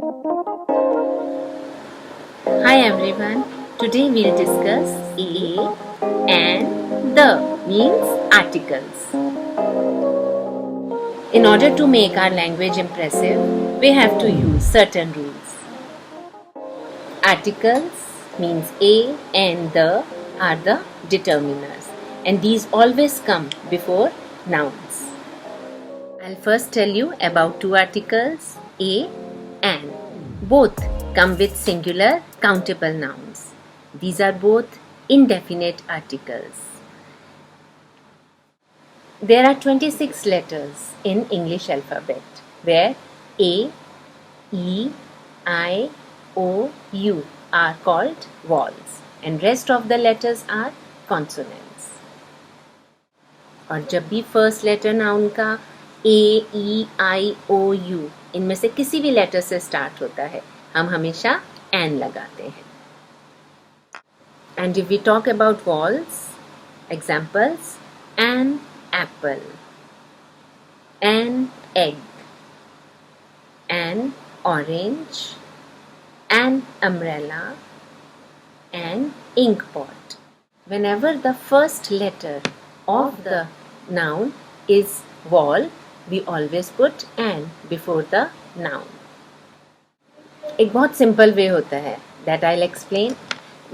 Hi everyone, today we'll discuss a and the means articles. In order to make our language impressive, we have to use certain rules. Articles means a and the are the determiners, and these always come before nouns. I'll first tell you about two articles, a and. Both come with singular countable nouns. These are both indefinite articles. There are 26 letters in English alphabet, where A, E, I, O, U are called vowels and rest of the letters are consonants. और जब भी first letter noun का A, E, I, O, U इनमें से किसी भी letter से start होता है, हम हमेशा एन लगाते हैं. And if we talk about vowels, examples, an apple, an egg, an orange, an umbrella, an ink pot. Whenever the first letter of the noun is vowel, we always put an before the noun. एक बहुत simple way होता है that I'll explain.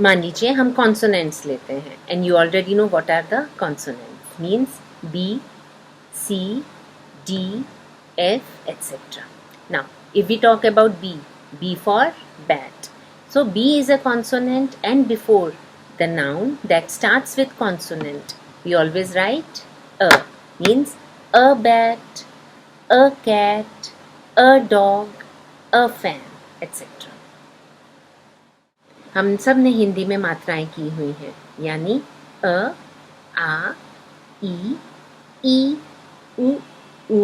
मान लीजिए हम consonants लेते हैं and you already know what are the consonants. Means B, C, D, F, etc. Now, if we talk about B, B for bat. So B is a consonant and before the noun that starts with consonant, we always write a. Means a bat, a cat, a dog, a fan, etc. हम सब ने हिंदी में मात्राएं की हुई हैं, यानी अ, आ, ई, उ,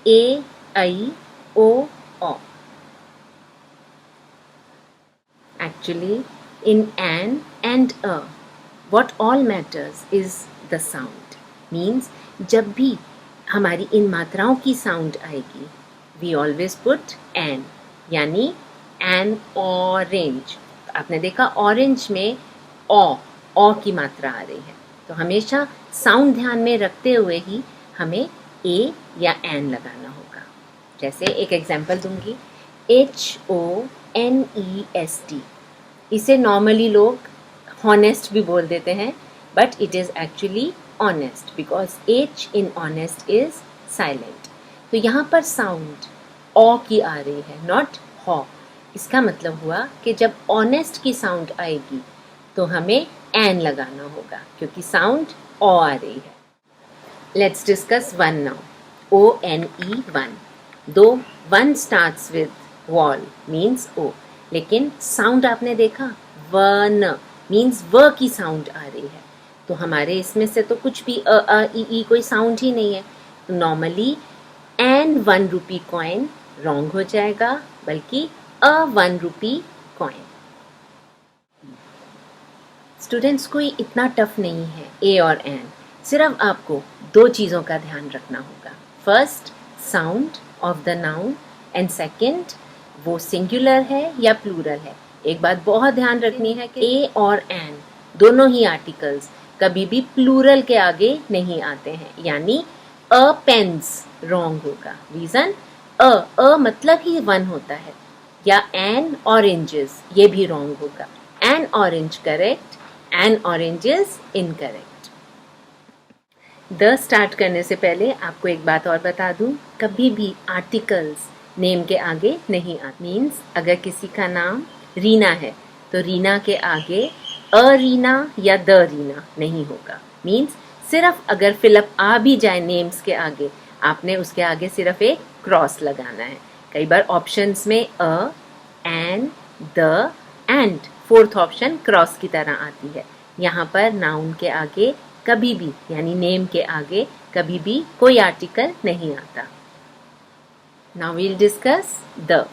ए, ऐ, ओ, औ. Actually, in an and a, what all matters is the sound. Means जब भी हमारी इन मात्राओं की साउंड आएगी, we always put an, यानी an orange. आपने देखा ऑरेंज में ओ की मात्रा आ रही है, तो हमेशा साउंड ध्यान में रखते हुए ही हमें ए या एन लगाना होगा. जैसे एक एग्जांपल दूंगी, HONEST. इसे नॉर्मली लोग हॉनेस्ट भी बोल देते हैं, but it is actually honest because H in honest is silent. तो यहाँ पर साउंड ओ की आ रही है, नॉट हॉ. इसका मतलब हुआ कि जब ऑनेस्ट की साउंड आएगी तो हमें एन लगाना होगा क्योंकि साउंड ओ आ रही है. Let's discuss one now. ONE, one. दो one starts with vowel means O, लेकिन साउंड आपने देखा वन मीन्स व की साउंड आ रही है, तो हमारे इसमें से तो कुछ भी ई कोई साउंड ही नहीं है. तो normally an 1 rupee coin wrong हो जाएगा, बल्कि a 1 रुपी कॉइन. स्टूडेंट्स कोई इतना टफ नहीं है ए और एन, सिर्फ आपको दो चीज़ों का ध्यान रखना होगा. First, sound of the noun, and second, वो सिंगुलर है या प्लूरल है. एक बात बहुत ध्यान रखनी है कि ए और एन दोनों ही आर्टिकल्स कभी भी प्लूरल के आगे नहीं आते हैं, यानी अ पेन्स रॉन्ग होगा. रीज़न, अ मतलब ही वन होता है, या एन ऑरेंजेस ये भी रॉन्ग होगा. An orange correct, an oranges incorrect. The start करने से पहले आपको एक बात और बता दूं, कभी भी आर्टिकल्स नेम के आगे नहीं आते. मीन्स अगर किसी का नाम रीना है तो रीना के आगे अ रीना या द रीना नहीं होगा. मीन्स सिर्फ अगर फिलअप आ भी जाए नेम्स के आगे, आपने उसके आगे सिर्फ एक क्रॉस लगाना है. कई बार ऑप्शंस में a, an, the, and fourth option cross की तरह आती है. यहाँ पर नाउन के आगे कभी भी, यानी नेम के आगे कभी भी कोई आर्टिकल नहीं आता. Now we'll discuss the.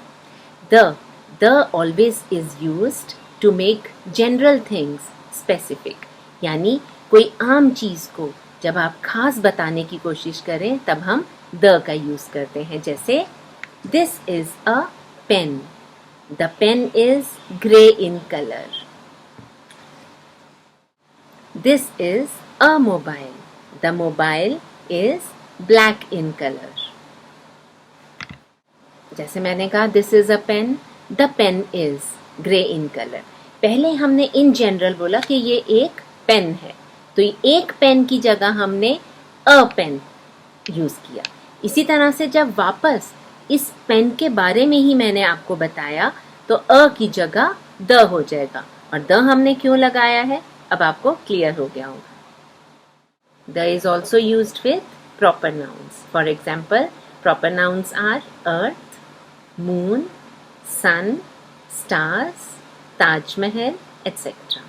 The always is used to make general things specific, यानी कोई आम चीज़ को जब आप खास बताने की कोशिश करें तब हम द का यूज़ करते हैं. जैसे this is a pen, The pen is grey in color. This is a mobile. The mobile is black in color. जैसे मैंने कहा this is a pen, the pen is grey in color. पहले हमने in general बोला कि ये एक pen है, तो एक पेन की जगह हमने अ पेन यूज किया. इसी तरह से जब वापस इस पेन के बारे में ही मैंने आपको बताया तो अ की जगह द हो जाएगा. और द हमने क्यों लगाया है अब आपको क्लियर हो गया होगा. The is also used with proper nouns. For example, proper nouns are earth, moon, sun, stars, Taj Mahal, etc.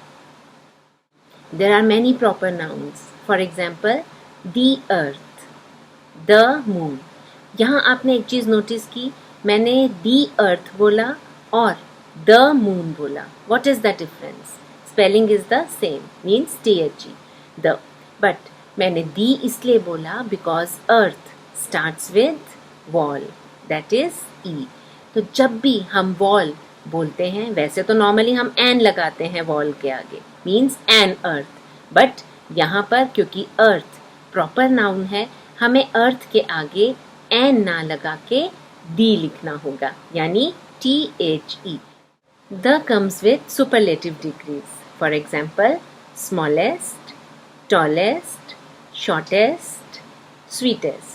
There are many proper nouns. For example, the earth, the moon. यहाँ आपने एक चीज notice की, मैंने the earth बोला और the moon बोला. What is the difference? Spelling is the same, means THE, the. But मैंने the इसलिए बोला because earth starts with wall, that is E. तो जब भी हम wall बोलते हैं, वैसे तो नॉर्मली हम एन लगाते हैं वॉल के आगे, मीन्स एन अर्थ, बट यहाँ पर क्योंकि अर्थ प्रॉपर नाउन है, हमें अर्थ के आगे एन ना लगा के दी लिखना होगा, यानी THE. The comes with superlative degrees. For example, smallest, tallest, shortest, sweetest.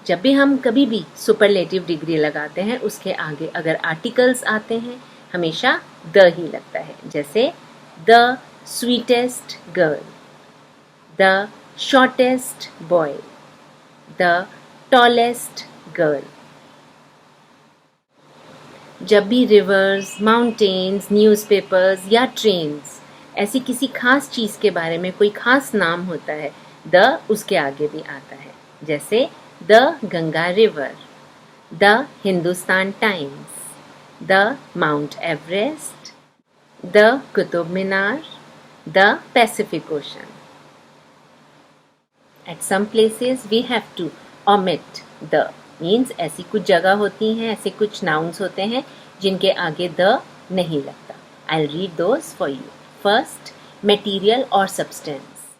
जब भी हम कभी भी सुपरलेटिव डिग्री लगाते हैं, उसके आगे अगर आर्टिकल्स आते हैं हमेशा द ही लगता है. जैसे the sweetest girl, the shortest boy, the tallest girl. जब भी रिवर्स, माउंटेन्स, न्यूज़पेपर्स या ट्रेन्स, ऐसी किसी खास चीज़ के बारे में कोई खास नाम होता है, द उसके आगे भी आता है. जैसे the Ganga river, the Hindustan times, the mount Everest, the Qutub Minar, the Pacific ocean. At some places we have to omit the, means ऐसी कुछ जगह होती हैं, ऐसे कुछ nouns होते हैं जिनके आगे the नहीं लगता. I'll read those for you. First, material or substance.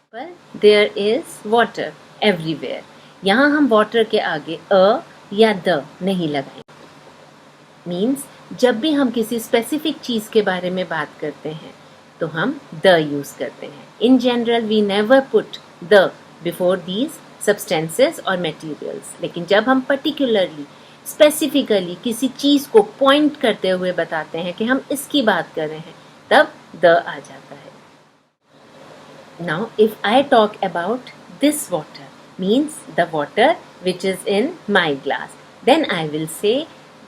There is water everywhere. यहाँ हम वाटर के आगे अ या द नहीं लगाएंगे. मीन्स जब भी हम किसी स्पेसिफिक चीज के बारे में बात करते हैं तो हम द यूज करते हैं. In general we never put the before these substances और मटेरियल्स. लेकिन जब हम पर्टिकुलरली स्पेसिफिकली किसी चीज को पॉइंट करते हुए बताते हैं कि हम इसकी बात कर रहे हैं, तब द आ जाता है. Now if I talk about this water, means the water which is in my glass, then I will say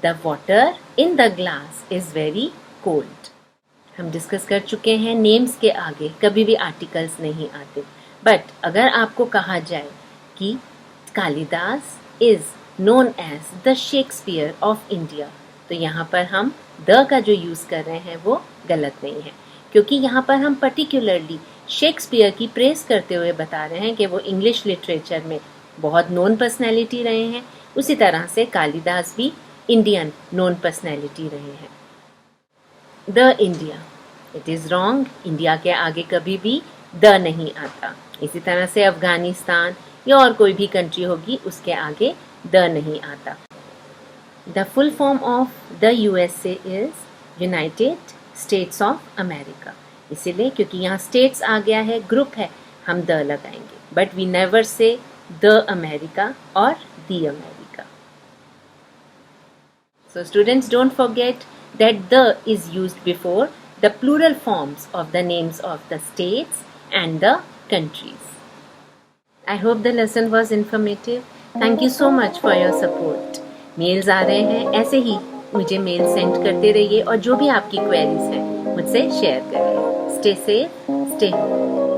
the water in the glass is very cold. हम डिस्कस कर चुके हैं नेम्स के आगे कभी भी आर्टिकल्स नहीं आते. बट अगर आपको कहा जाए कि Kalidas is known as the Shakespeare of India, तो यहाँ पर हम द का जो यूज कर रहे हैं वो गलत नहीं है, क्योंकि यहाँ पर हम पर्टिकुलरली शेक्सपियर की प्रेस करते हुए बता रहे हैं कि वो इंग्लिश लिटरेचर में बहुत नोन पर्सनैलिटी रहे हैं. उसी तरह से कालिदास भी इंडियन नोन पर्सनैलिटी रहे हैं. The India, it is wrong. India के आगे कभी भी द नहीं आता. इसी तरह से अफगानिस्तान या और कोई भी कंट्री होगी उसके आगे द नहीं आता. The full form of the USA is United states of America. इसीलिए क्योंकि यहाँ स्टेट्स आ गया है, ग्रुप है, हम द लगाएंगे. But we never say the America और the America. So students, don't forget that the is used before the plural forms of the names of the states and the countries. I hope the lesson was informative. Thank you so much for your support. Mails आ रहे हैं, ऐसे ही मुझे mail send करते रहिए और जो भी आपकी क्वेरीज हैं मुझसे शेयर करिए. Stay safe, stay home.